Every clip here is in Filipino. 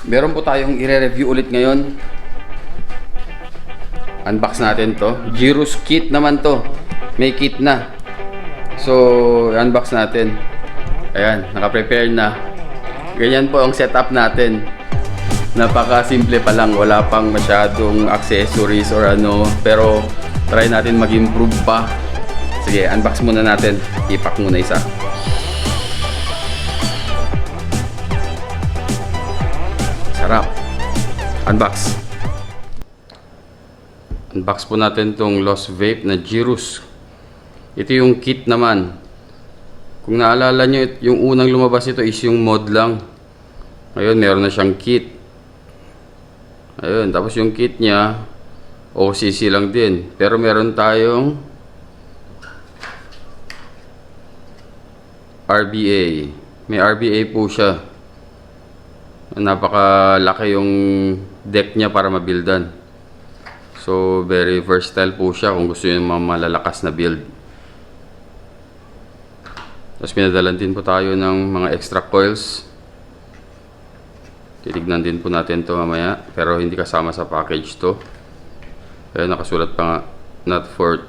Meron po tayong i-review ulit ngayon. Unbox natin to. Gyros kit naman to. May kit na. So, unbox natin. Ayan, naka-prepare na. Ganyan po ang setup natin. Napaka-simple pa lang. Wala pang masyadong accessories or ano. Pero, try natin mag-improve pa. Sige, unbox muna natin. Ipak muna isa. Sarap. Unbox. Unbox po natin tong Lost Vape na Gyros. Ito yung kit naman. Kung naalala nyo, yung unang lumabas ito is yung mod lang. Ngayon, meron na siyang kit. Ayun, tapos yung kit niya, OCC lang din. Pero meron tayong RBA. May RBA po siya. Napakalaki yung deck niya para mabuildan. So, very versatile po siya kung gusto nyo yung malalakas na build. Tapos pinadalan din po tayo ng mga extra coils. Titignan din po natin to mamaya. Pero hindi kasama sa package to. Kaya nakasulat pa nga, not for,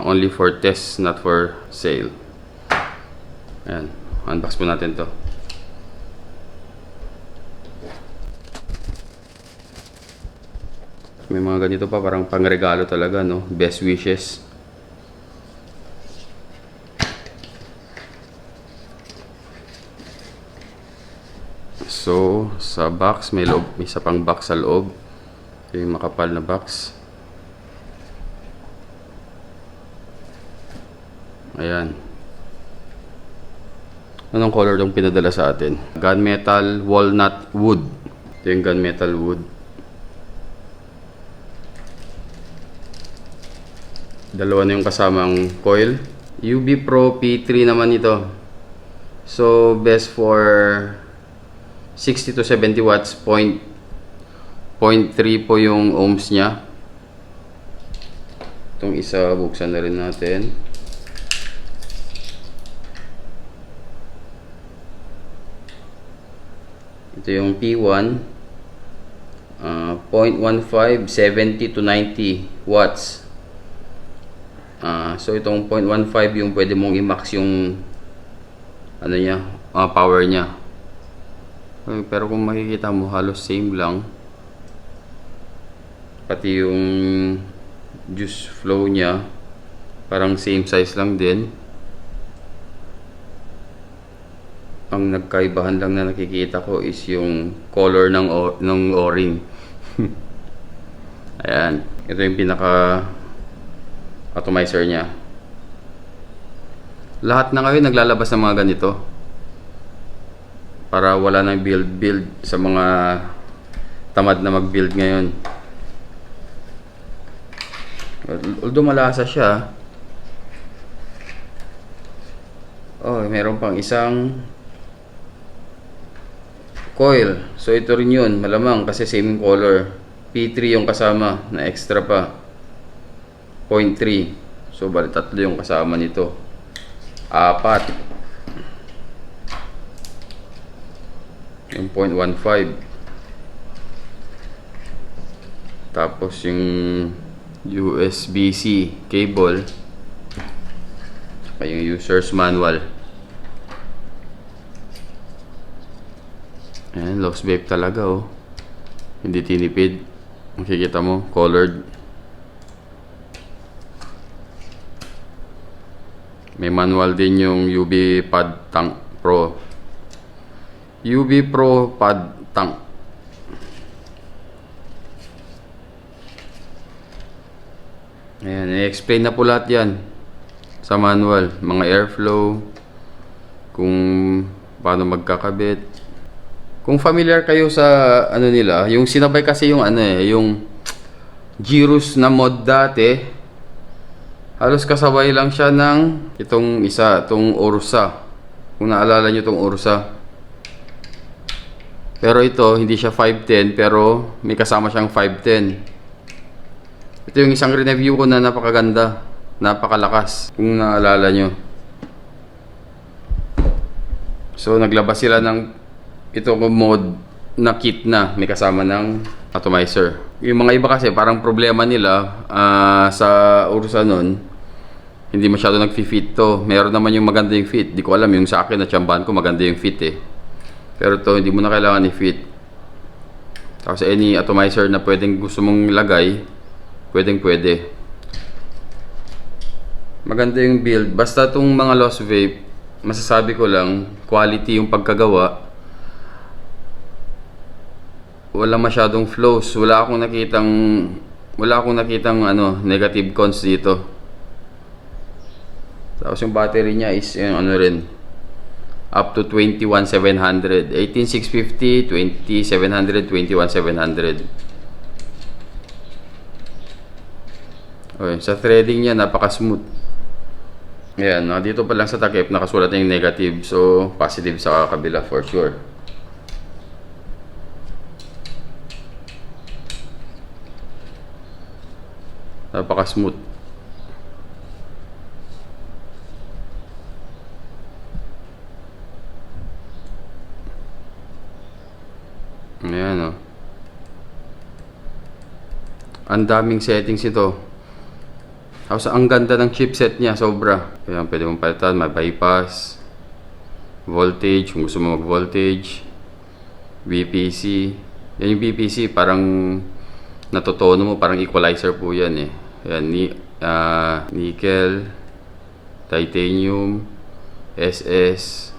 only for test, not for sale. Ayan, unbox po natin to. May mga ganito pa, parang pangregalo talaga, no? Best wishes. So, sa box, may isa pang box sa loob. Ito yung makapal na box. Ayan. Anong color yung pinadala sa atin? Gunmetal walnut wood. Ito yung gunmetal wood. Dalawa na yung kasamang coil. UB Pro P3 naman ito. So, best for 60 to 70 watts. 0.3 po yung ohms niya. Itong isa, buksan na rin natin. Ito yung P1. 0.15, 70 to 90 watts. So itong 0.15 yung pwede mong i-max yung ano niya, power niya. Pero kung makikita mo, halos same lang. Pati yung juice flow niya parang same size lang din. Ang nagkaibahan lang na nakikita ko is yung color ng o-ring. Ayan, ito yung pinaka atomizer niya. Lahat na ngayon naglalabas ng mga ganito para wala nang build sa mga tamad na mag-build ngayon. Although malasa siya. Oh, meron pang isang coil. So ito rin yun, malamang kasi same color. P3 yung kasama na extra pa. 0.3. So bali tatlo yung kasama nito. 4. Yung 0.15. Tapos yung USB-C cable. Saka yung user's manual. Ayan, Lost Vape talaga, oh. Hindi tinipid. Makikita mo, colored. May manual din yung UV Pad Tank Pro. UV Pro Pad Tank. Ayan, i-explain na po lahat yan sa manual. Mga airflow, kung paano magkakabit. Kung familiar kayo sa ano nila, yung sinabay kasi yung yung Gyros na mod dati. Halos kasabay lang siya ng itong isa, itong Ursa. Kung naalala nyo itong Ursa. Pero ito, hindi siya 510, pero may kasama siyang 510. Ito yung isang review ko na napakaganda. Napakalakas, kung naalala nyo. So, naglabas sila ng itong mod na kit na may kasama ng atomizer. Yung mga iba kasi parang problema nila sa Ursa nun, hindi masyado nag-fit to. Meron naman yung maganda yung fit. Di ko alam, yung sa akin na tsambahan ko maganda yung fit eh. Pero to hindi mo na kailangan i-fit. Tapos any atomizer na pwedeng gusto mong lagay, pwede. Maganda yung build. Basta tong mga Lost Vape, masasabi ko lang, quality yung pagkagawa. Wala masyadong flows. Wala akong nakitang negative cons dito. Tapos yung battery niya is rin, up to 21,700. 18,650, 20,700, 21,700. Okay, sa threading niya napaka-smooth. Ayan, dito pa lang sa takip nakasulat na yung negative, so positive sa kabila for sure. Napaka-smooth. Ayan, ang daming settings ito. Tapos ang ganda ng chipset niya, sobra. Kaya pwede mong palitan, may bypass, voltage, kung gusto mo mag-voltage, BPC. Yan yung BPC, parang natutono mo, parang equalizer po yan eh. Yan, nickel, titanium, SS.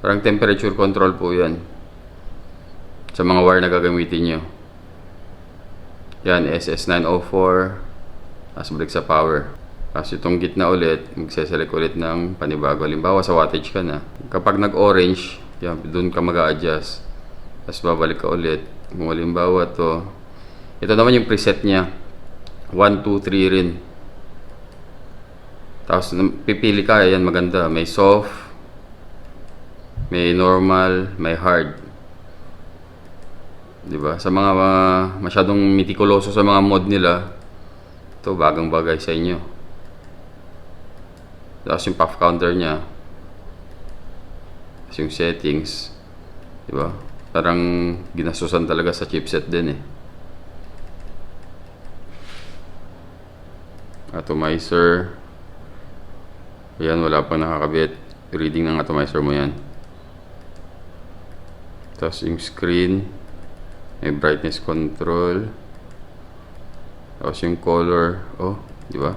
Parang temperature control po yan. Sa mga wire na gagamitin nyo. Yan, SS904. Tapos balik sa power. Tapos itong gitna ulit, magseselect ulit ng panibago. Halimbawa sa wattage ka na. Kapag nag-orange, yan, doon ka mag-a-adjust. Tapos babalik ka ulit. Kung halimbawa to, ito naman yung preset niya. 1, 2, 3 rin. Tapos pipili ka, yan maganda. May soft, may normal, may hard. Diba? Sa mga masyadong mitikuloso sa mga mod nila, ito bagang bagay sa inyo. Tapos yung puff counter niya. Tapos yung settings. Diba? Parang ginasusan talaga sa chipset din eh. Atomizer. Ayan, wala pang nakakabit. Reading ng atomizer mo yan. Tapos yung screen. May brightness control. Tapos yung color, di ba?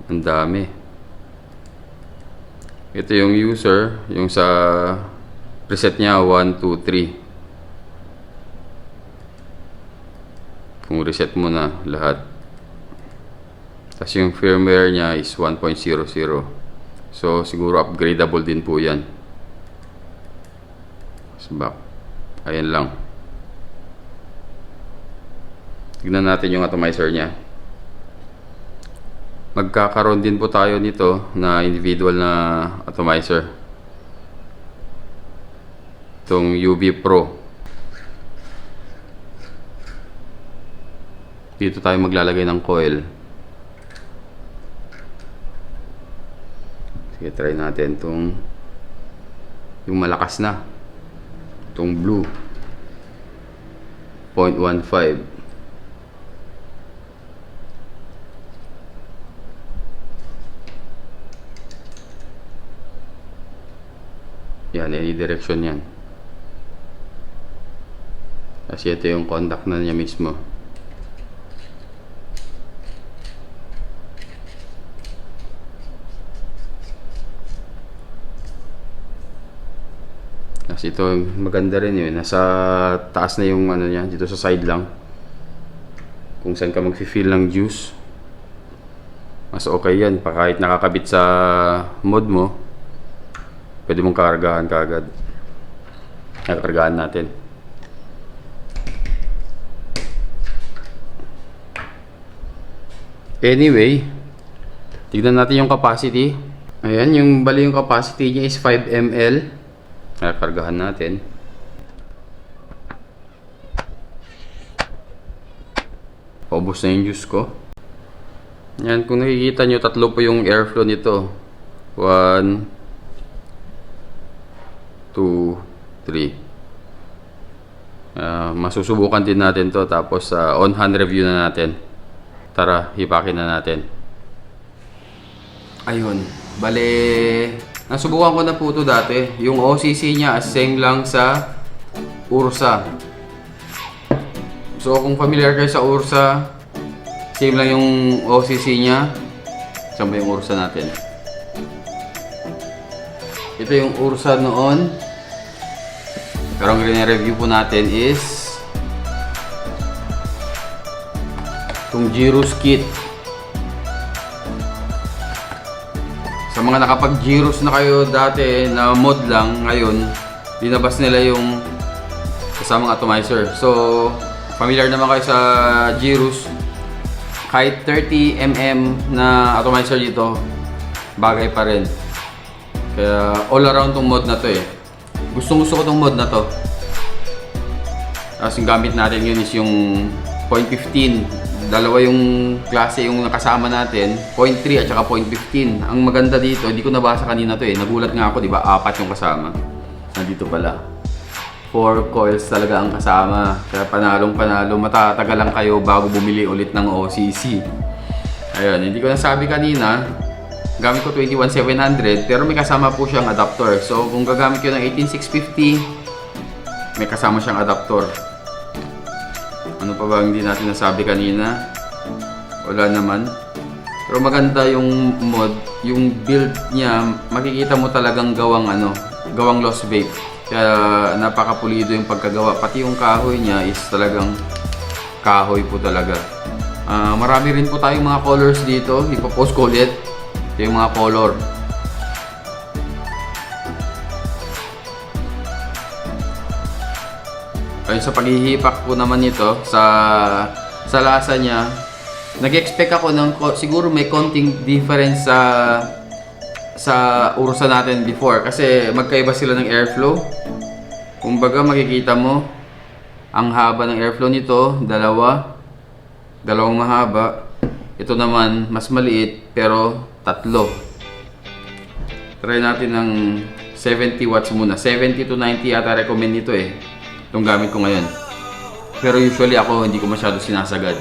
Ang dami. Ito yung user, yung sa preset niya 1, 2, 3. Kung reset mo na lahat. Tapos yung firmware niya is 1.00. So siguro upgradable din po yan. So back. Ayan lang. Tignan natin yung atomizer niya. Magkakaroon din po tayo nito na individual na atomizer. Itong UV Pro. Dito tayo maglalagay ng coil. Sige, try natin itong yung malakas na. Itong blue. 0.15. Yan, any direction yan. Kasi ito yung contact na niya mismo. Kasi ito maganda rin yun. Nasa taas na yung niya, dito sa side lang. Kung saan ka mag-feel ng juice. Mas okay yan. Pa kahit nakakabit sa mod mo, pwede mong kakargahan kaagad. Kakargahan natin. Anyway, tignan natin yung capacity. Ayan, yung bali yung capacity niya is 5 ml. Kakargahan natin. Paubos na yung juice ko. Ayan, kung nakikita nyo, tatlo po yung airflow nito. 1, 2, 3. Masusubukan din natin to, tapos on-hand review na natin. Tara, hipakin na natin. Ayun, bale, nasubukan ko na po ito dati. Yung OCC niya, same lang sa Ursa. So kung familiar kayo sa Ursa, same lang yung OCC niya. Saan ba yung Ursa natin? Ito yung Ursa noon. Pero ang review po natin is itong Gyros Kit. Sa mga nakapag-Gyros na kayo dati na mod lang, ngayon dinabas nila yung kasamang atomizer. So familiar naman kayo sa Gyros, kahit 30mm na atomizer dito, bagay pa rin. Kaya all around tong mod na to eh. Gusto ko tong mod na to. Tapos yung gamit natin yun is yung 0.15. Dalawa yung klase yung nakasama natin, 0.3 at saka 0.15. Ang maganda dito, hindi ko nabasa kanina to eh. Nagulat nga ako, di ba? 4 yung kasama. Nandito pala. 4 coils talaga ang kasama. Kaya panalo, matatagal lang kayo bago bumili ulit ng OCC. Ayun, hindi ko nasabi kanina, gamit ko 21700 pero may kasama po siyang adapter. So kung gagamit ko ng 18650, may kasama siyang adapter. Ano pa ba hindi natin nasabi kanina? Wala naman. Pero maganda yung mod, yung build niya, makikita mo talagang gawang lost vape. Kaya napakapulido yung pagkagawa. Pati yung kahoy niya is talagang kahoy po talaga. Marami rin po tayong mga colors dito. Ipopost ko ulit. Ito yung mga color. Ayun, sa paghihipak po naman nito, sa lasa niya, nag-expect ako ng siguro may konting difference sa Ursa natin before kasi magkaiba sila ng airflow. Kumbaga makikita mo ang haba ng airflow nito, dalawang mahaba. Ito naman mas maliit pero 3. Try natin ng 70 watts muna. 70 to 90 ata recommend nito eh. Itong gamit ko ngayon. Pero usually ako hindi ko masyado sinasagad.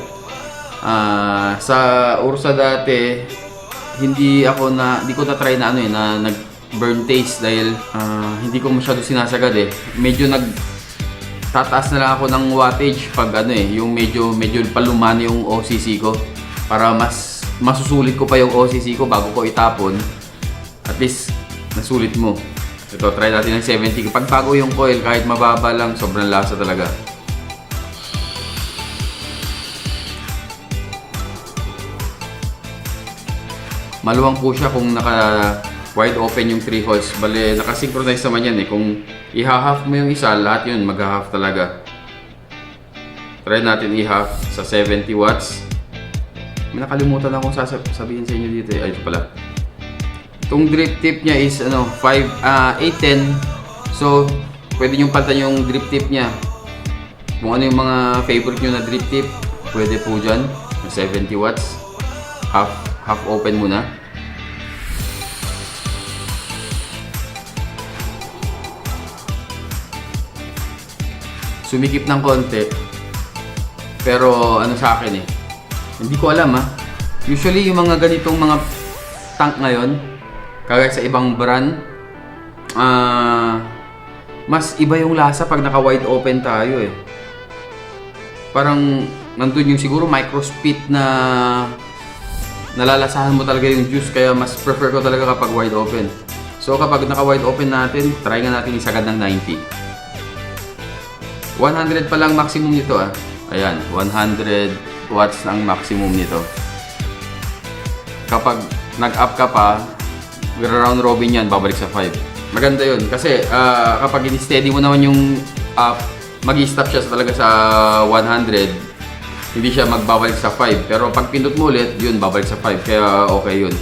Sa Ursa dati, hindi ko na try na na nag-burn taste dahil hindi ko masyado sinasagad eh. Medyo tataas na lang ako ng wattage pag yung medyo palumano yung OCC ko para mas masusulit ko pa yung OCC ko bago ko itapon. At least nasulit mo. Ito, try natin ng 70. Pag bago yung coil, kahit mababa lang, sobrang lasa talaga. Maluwang po siya kung naka-wide open yung 3 holes. Bale, naka-synchronize naman yan eh. Kung i-half mo yung isa, lahat yun mag-half talaga. Try natin i-half sa 70 watts. May nakalimutan akong sabihin sa inyo dito eh. Ay, ito pala. Itong drip tip niya is 810. So, pwede nyo palitan yung drip tip niya. Kung ano yung mga favorite nyo na drip tip, pwede po dyan. 70 watts. Half open muna. Sumikip ng konti. Pero sa akin eh. Hindi ko alam Usually yung mga ganitong mga tank ngayon, kagaya sa ibang brand, mas iba yung lasa pag naka-wide open tayo eh. Parang nandun yung siguro microspit na nalalasahan mo talaga yung juice, kaya mas prefer ko talaga kapag wide open. So kapag naka-wide open natin, try nga natin isagad ng 90. 100 pa lang maximum nito Ayan, 100 watts ang maximum nito. Kapag nag-up ka pa, round robin yan, babalik sa 5. Maganda yun kasi kapag in-steady mo naman yung up, mag-i-stop siya talaga sa 100. Hindi siya magbabalik sa 5. Pero pag pindot mo ulit, yun, babalik sa 5. Kaya okay yun.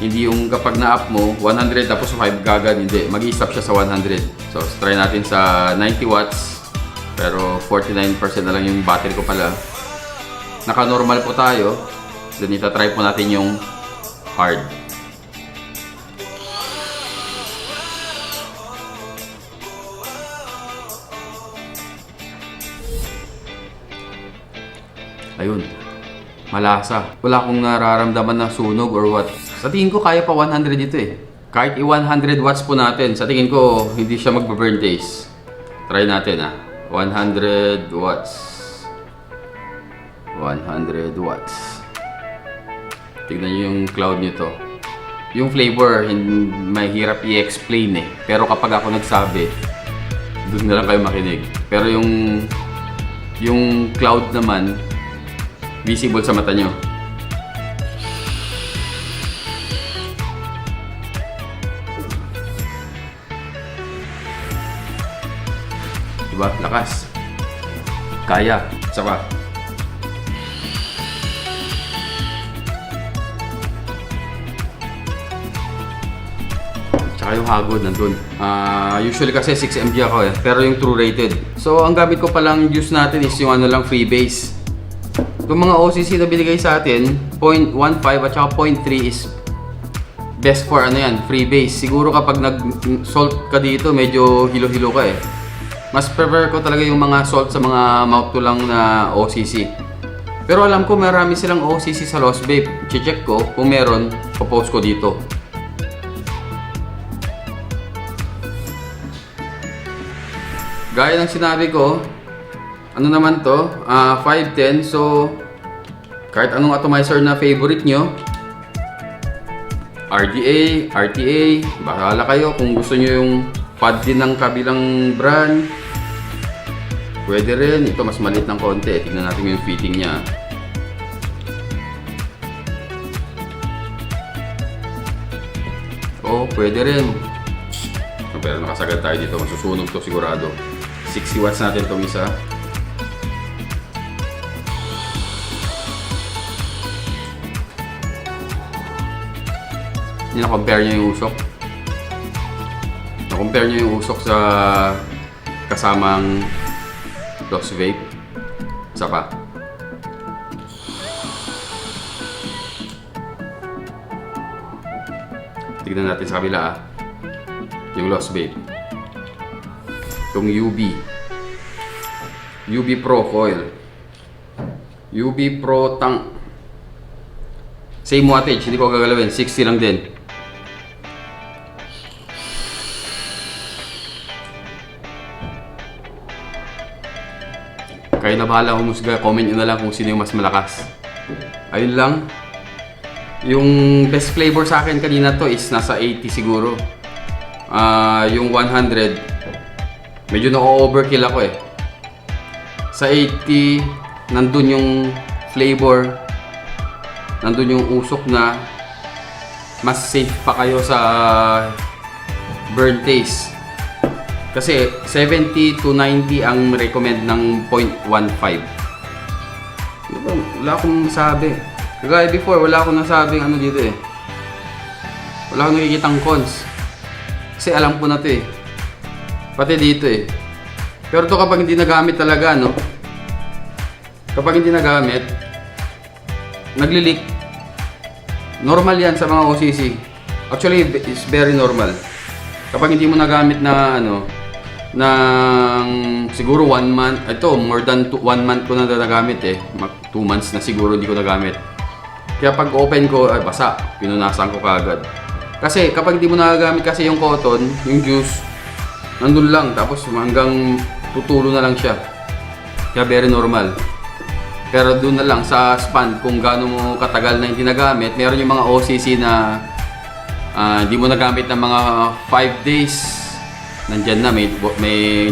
Hindi yung kapag na-up mo, 100 tapos 5 gagad, hindi. Mag-i-stop siya sa 100. So, try natin sa 90 watts. Pero 49% na lang yung battery ko pala. Naka-normal po tayo. Then ita-try po natin yung hard. Ayun. Malasa. Wala akong nararamdaman na sunog or what. Sa tingin ko kaya pa 100 ito eh. Kahit i-100 watts po natin, sa tingin ko hindi siya magbe-burn taste. Try natin 100 watts. 100 watts. Tignan nyo yung cloud nito. Yung flavor, mahirap i-explain eh. Pero kapag ako nagsabi, doon na lang kayo makinig. Pero yung cloud naman, visible sa mata nyo. Diba? Lakas. Kaya. Isa pa. Tsaka yung hagod nandun. Usually kasi 6 mg ako eh. Pero yung true rated. So ang gamit ko palang juice natin is yung ano lang, freebase. Yung mga OCC na binigay sa atin, 0.15 at saka 0.3 is best for ano yan, freebase. Siguro kapag nag-salt ka dito, medyo hilo-hilo ka eh. Mas prefer ko talaga yung mga salt sa mga mouth to lang na OCC. Pero alam ko marami silang OCC sa Lost Vape. Che-check ko kung meron, popost ko dito. Gaya ng sinabi ko, ano naman to, 510. So kahit anong atomizer na favorite nyo, RDA, RTA, bahala kayo kung gusto nyo yung pad din ng kabilang brand. Pwede rin. Ito mas maliit ng konti. Tingnan natin yung fitting niya. Oh, pwede rin. Pero nakasagad tayo dito. Masusunog to sigurado. 60 watts natin itong isa. Hindi na-compare niya yung usok. Na-compare niya yung usok sa kasamang Lost Vape. Isa pa. Tignan natin sa kabila yung Lost Vape. Itong UB Pro Coil. UB Pro Tank. Same wattage, hindi ko gagalawin. 60 lang din. Kayo na bahala humusga. Comment nyo na lang kung sino yung mas malakas. Ayun lang. Yung best flavor sa akin kanina to is nasa 80 siguro. Yung 100, medyo na-overkill ako eh. Sa 80, nandun yung flavor. Nandun yung usok na mas safe pa kayo sa burn taste. Kasi 70 to 90 ang recommend ng 0.15. Wala akong masabi. Kagaya before, wala akong nasabing ano dito eh. Wala akong nakikitang cons. Kasi alam ko na to eh. Pati dito eh. Pero to kapag hindi nagamit talaga, no? Kapag hindi nagamit, nagli-leak. Normal yan sa mga OCC. Actually, it's very normal. Kapag hindi mo nagamit na ano, ng siguro 1 month, ito more than 1 month ko na nagamit eh. 2 months na siguro hindi ko nagamit. Kaya pag open ko, ay basa, pinunasan ko kaagad. Kasi kapag hindi mo nagagamit kasi yung cotton, yung juice, nandun lang, tapos hanggang tutulo na lang siya. Kaya very normal. Pero doon na lang sa span, kung gaano mo katagal na hindi nagamit, meron yung mga OCC na hindi mo nagamit ng mga 5 days, nandyan na, may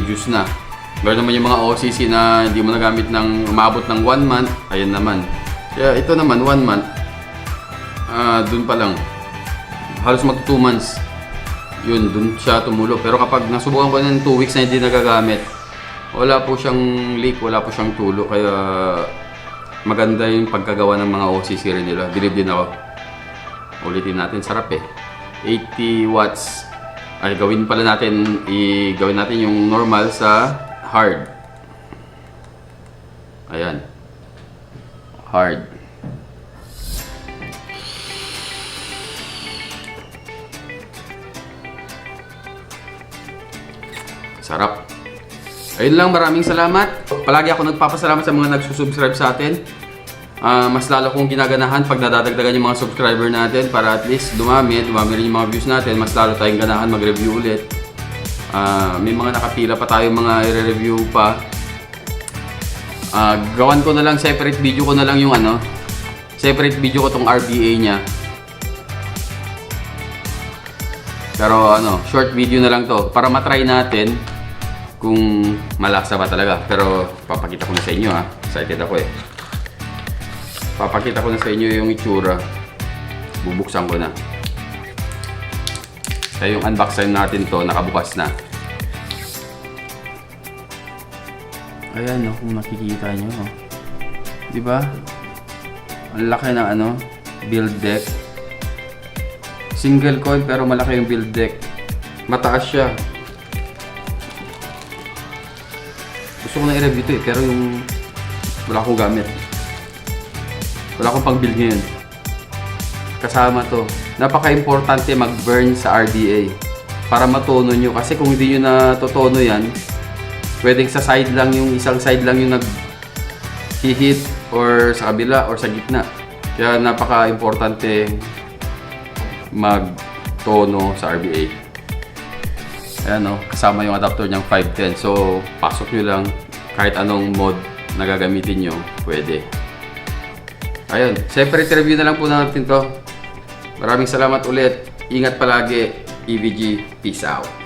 juice na. Meron naman yung mga OCC na hindi mo nagamit ng umabot ng 1 month, ayan naman. Kaya ito naman, 1 month, dun pa lang. Halos mag 2 months, yun, dun siya tumulo. Pero kapag nasubukan ko ng 2 weeks na hindi nagagamit, wala po siyang leak, wala po siyang tulo. Kaya maganda yung pagkagawa ng mga OCC rin nila. Bilib din ako. Ulitin natin, sarap eh. 80 watts. Ay, gawin natin yung normal sa hard. Ayan. Hard. Sarap. Ayun lang, maraming salamat. Palagi ako nagpapasalamat sa mga nagsusubscribe sa atin. Mas lalo kong ginaganahan pag nadadagdagan yung mga subscriber natin para at least dumami rin yung mga views natin. Mas lalo tayong ganahan mag-review ulit. May mga nakapila pa tayo mga i-review pa. Gawan ko na lang, separate video ko na lang yung separate video ko tong RBA niya. Pero short video na lang to para matry natin kung malasa ba talaga. Pero papakita ko na sa inyo excited ako eh. Papakita ko na sa inyo yung itsura. Bubuksan ko na. Kaya yung unboxing natin to, nakabukas na. Ayan kung nakikita nyo. Diba? Ang laki ng build deck. Single coil pero malaki yung build deck. Mataas siya. Gusto ko na i-review ito pero wala akong gamit. Wala akong pang-build ngayon. Kasama to. Napaka-importante mag-burn sa RDA para matono nyo. Kasi kung hindi nyo natutono yan, pwedeng sa side lang isang side lang yung nag-hit or sa kabila or sa gitna. Kaya napaka-importante mag-tono sa RBA. Ayan kasama yung adapter niyang 510. So, pasok nyo lang kahit anong mode na gagamitin nyo, pwede. Ayun, separate review na lang po natin to. Maraming salamat ulit. Ingat palagi. EVG, peace out.